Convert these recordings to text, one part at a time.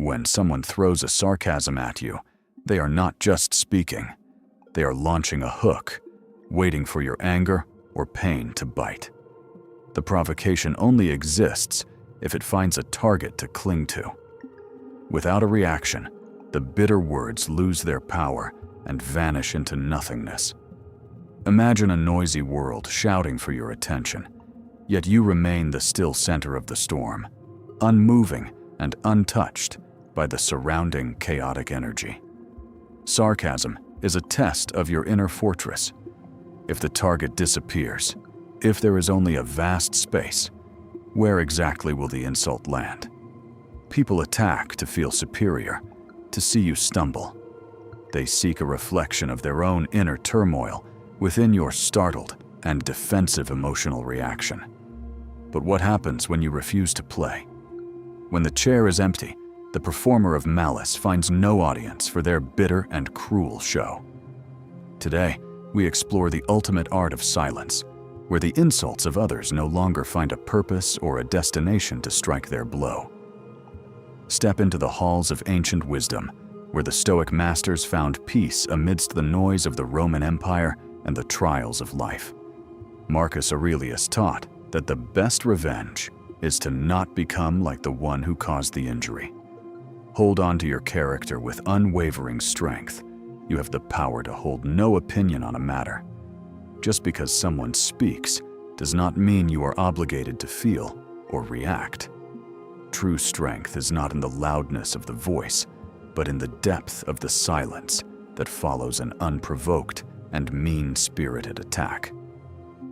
When someone throws a sarcasm at you, they are not just speaking. They are launching a hook, waiting for your anger or pain to bite. The provocation only exists if it finds a target to cling to. Without a reaction, the bitter words lose their power and vanish into nothingness. Imagine a noisy world shouting for your attention, yet you remain the still center of the storm, unmoving and untouched by the surrounding chaotic energy. Sarcasm is a test of your inner fortress. If the target disappears, if there is only a vast space, where exactly will the insult land? People attack to feel superior, to see you stumble. They seek a reflection of their own inner turmoil within your startled and defensive emotional reaction. But what happens when you refuse to play? When the chair is empty, the performer of malice finds no audience for their bitter and cruel show. Today, we explore the ultimate art of silence, where the insults of others no longer find a purpose or a destination to strike their blow. Step into the halls of ancient wisdom, where the Stoic masters found peace amidst the noise of the Roman Empire and the trials of life. Marcus Aurelius taught that the best revenge is to not become like the one who caused the injury. Hold on to your character with unwavering strength. You have the power to hold no opinion on a matter. Just because someone speaks does not mean you are obligated to feel or react. True strength is not in the loudness of the voice, but in the depth of the silence that follows an unprovoked and mean-spirited attack.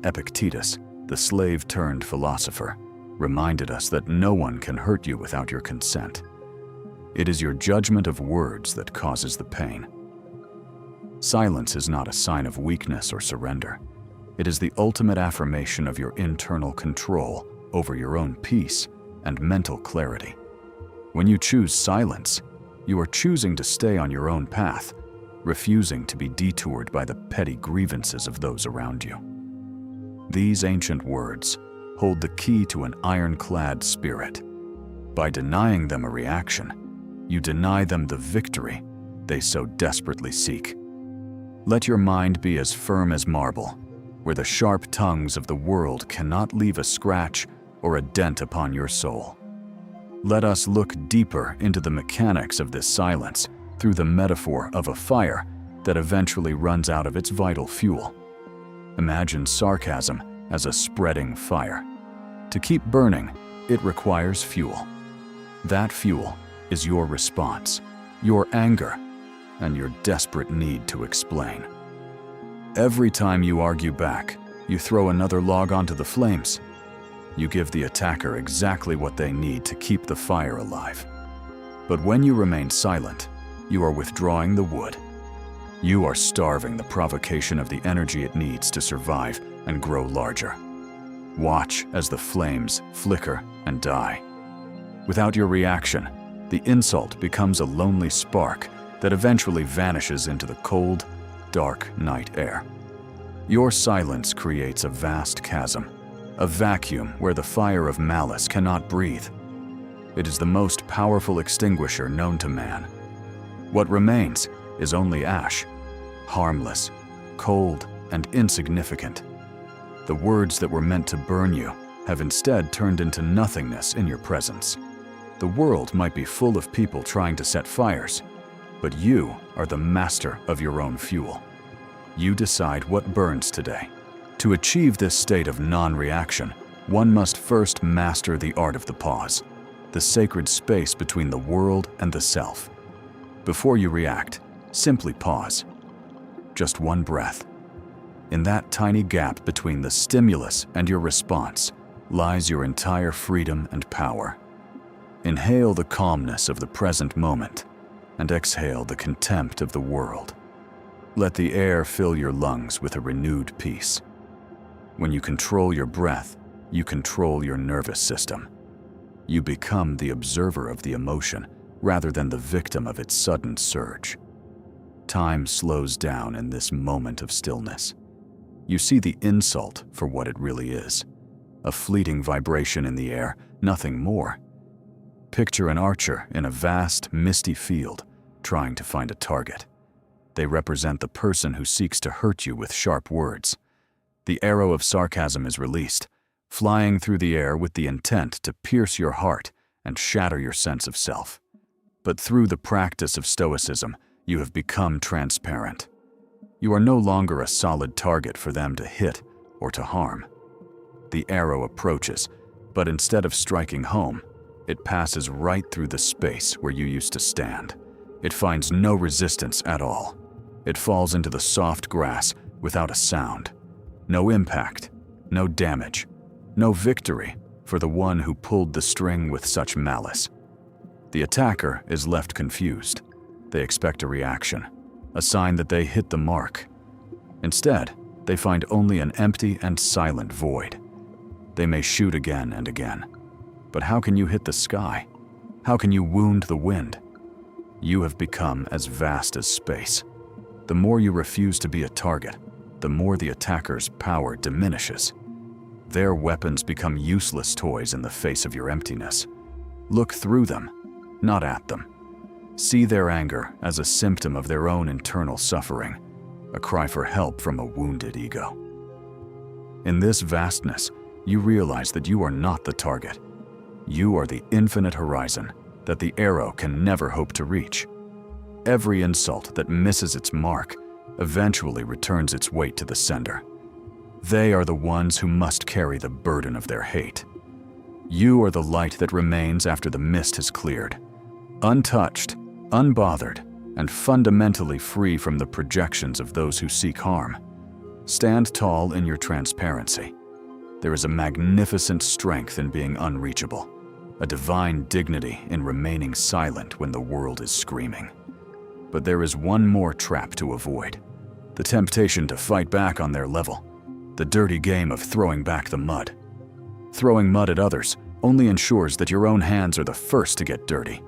Epictetus, the slave-turned-philosopher, reminded us that no one can hurt you without your consent. It is your judgment of words that causes the pain. Silence is not a sign of weakness or surrender. It is the ultimate affirmation of your internal control over your own peace and mental clarity. When you choose silence, you are choosing to stay on your own path, refusing to be detoured by the petty grievances of those around you. These ancient words hold the key to an ironclad spirit. By denying them a reaction, you deny them the victory they so desperately seek. Let your mind be as firm as marble, where the sharp tongues of the world cannot leave a scratch or a dent upon your soul. Let us look deeper into the mechanics of this silence through the metaphor of a fire that eventually runs out of its vital fuel. Imagine sarcasm as a spreading fire. To keep burning, it requires fuel. That fuel is your response, your anger, and your desperate need to explain. Every time you argue back, you throw another log onto the flames. You give the attacker exactly what they need to keep the fire alive. But when you remain silent, you are withdrawing the wood. You are starving the provocation of the energy it needs to survive and grow larger. Watch as the flames flicker and die. Without your reaction, the insult becomes a lonely spark that eventually vanishes into the cold, dark night air. Your silence creates a vast chasm, a vacuum where the fire of malice cannot breathe. It is the most powerful extinguisher known to man. What remains is only ash, harmless, cold, and insignificant. The words that were meant to burn you have instead turned into nothingness in your presence. The world might be full of people trying to set fires, but you are the master of your own fuel. You decide what burns today. To achieve this state of non-reaction, one must first master the art of the pause, the sacred space between the world and the self. Before you react, simply pause. Just one breath. In that tiny gap between the stimulus and your response lies your entire freedom and power. Inhale the calmness of the present moment and exhale the contempt of the world. Let the air fill your lungs with a renewed peace. When you control your breath, you control your nervous system. You become the observer of the emotion rather than the victim of its sudden surge. Time slows down in this moment of stillness. You see the insult for what it really is, a fleeting vibration in the air, nothing more. Picture an archer in a vast, misty field, trying to find a target. They represent the person who seeks to hurt you with sharp words. The arrow of sarcasm is released, flying through the air with the intent to pierce your heart and shatter your sense of self. But through the practice of Stoicism, you have become transparent. You are no longer a solid target for them to hit or to harm. The arrow approaches, but instead of striking home, it passes right through the space where you used to stand. It finds no resistance at all. It falls into the soft grass without a sound. No impact, no damage, no victory for the one who pulled the string with such malice. The attacker is left confused. They expect a reaction, a sign that they hit the mark. Instead, they find only an empty and silent void. They may shoot again and again. But how can you hit the sky? How can you wound the wind? You have become as vast as space. The more you refuse to be a target, the more the attacker's power diminishes. Their weapons become useless toys in the face of your emptiness. Look through them, not at them. See their anger as a symptom of their own internal suffering, a cry for help from a wounded ego. In this vastness, you realize that you are not the target. You are the infinite horizon that the arrow can never hope to reach. Every insult that misses its mark eventually returns its weight to the sender. They are the ones who must carry the burden of their hate. You are the light that remains after the mist has cleared, untouched, unbothered, and fundamentally free from the projections of those who seek harm. Stand tall in your transparency. There is a magnificent strength in being unreachable, a divine dignity in remaining silent when the world is screaming. But there is one more trap to avoid: the temptation to fight back on their level, the dirty game of throwing back the mud. Throwing mud at others only ensures that your own hands are the first to get dirty.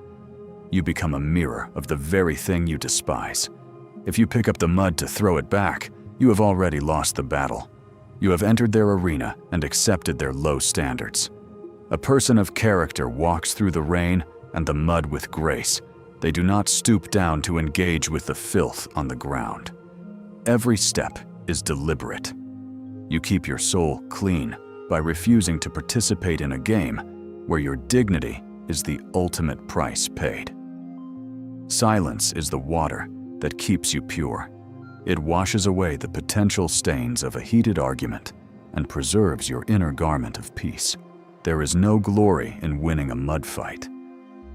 You become a mirror of the very thing you despise. If you pick up the mud to throw it back, you have already lost the battle. You have entered their arena and accepted their low standards. A person of character walks through the rain and the mud with grace. They do not stoop down to engage with the filth on the ground. Every step is deliberate. You keep your soul clean by refusing to participate in a game where your dignity is the ultimate price paid. Silence is the water that keeps you pure. It washes away the potential stains of a heated argument and preserves your inner garment of peace. There is no glory in winning a mud fight.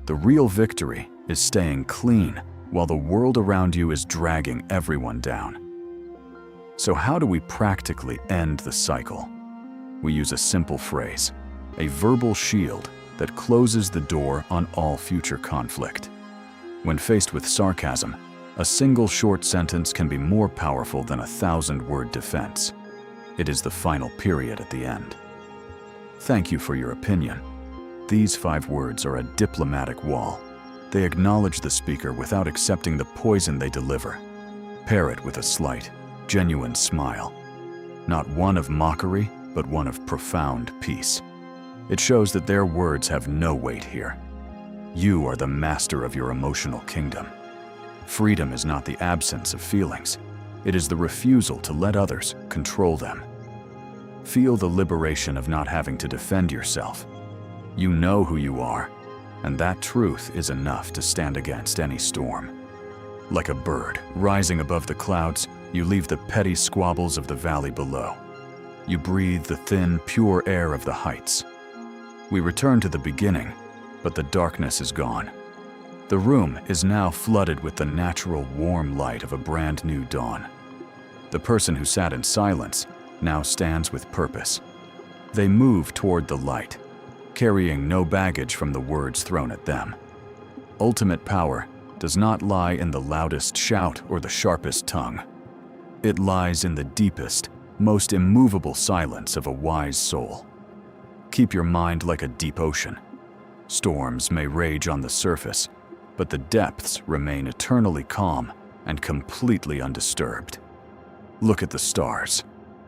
The real victory is staying clean while the world around you is dragging everyone down. So how do we practically end the cycle? We use a simple phrase, a verbal shield that closes the door on all future conflict. When faced with sarcasm, a single short sentence can be more powerful than 1,000-word defense. It is the final period at the end. Thank you for your opinion. These 5 words are a diplomatic wall. They acknowledge the speaker without accepting the poison they deliver. Pair it with a slight, genuine smile. Not one of mockery, but one of profound peace. It shows that their words have no weight here. You are the master of your emotional kingdom. Freedom is not the absence of feelings. It is the refusal to let others control them. Feel the liberation of not having to defend yourself. You know who you are, and that truth is enough to stand against any storm. Like a bird rising above the clouds, you leave the petty squabbles of the valley below. You breathe the thin, pure air of the heights. We return to the beginning, but the darkness is gone. The room is now flooded with the natural, warm light of a brand new dawn. The person who sat in silence now stands with purpose. They move toward the light, carrying no baggage from the words thrown at them. Ultimate power does not lie in the loudest shout or the sharpest tongue. It lies in the deepest, most immovable silence of a wise soul. Keep your mind like a deep ocean. Storms may rage on the surface, but the depths remain eternally calm and completely undisturbed. Look at the stars.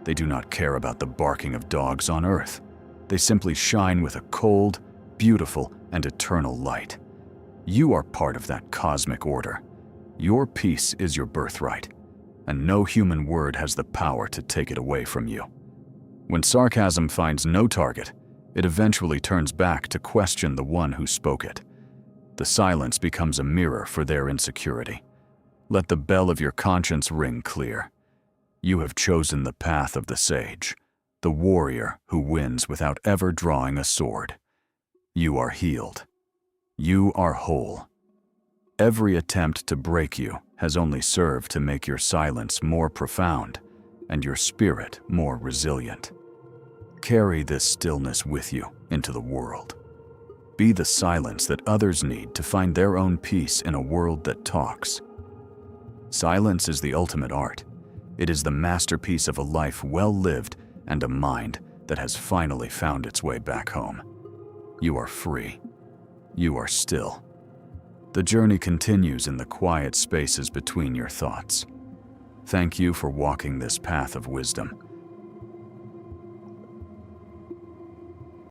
They do not care about the barking of dogs on earth. They simply shine with a cold, beautiful and eternal light. You are part of that cosmic order. Your peace is your birthright, and no human word has the power to take it away from you. When sarcasm finds no target, it eventually turns back to question the one who spoke it. The silence becomes a mirror for their insecurity. Let the bell of your conscience ring clear. You have chosen the path of the sage, the warrior who wins without ever drawing a sword. You are healed. You are whole. Every attempt to break you has only served to make your silence more profound and your spirit more resilient. Carry this stillness with you into the world. Be the silence that others need to find their own peace in a world that talks. Silence is the ultimate art. It is the masterpiece of a life well lived and a mind that has finally found its way back home. You are free. You are still. The journey continues in the quiet spaces between your thoughts. Thank you for walking this path of wisdom.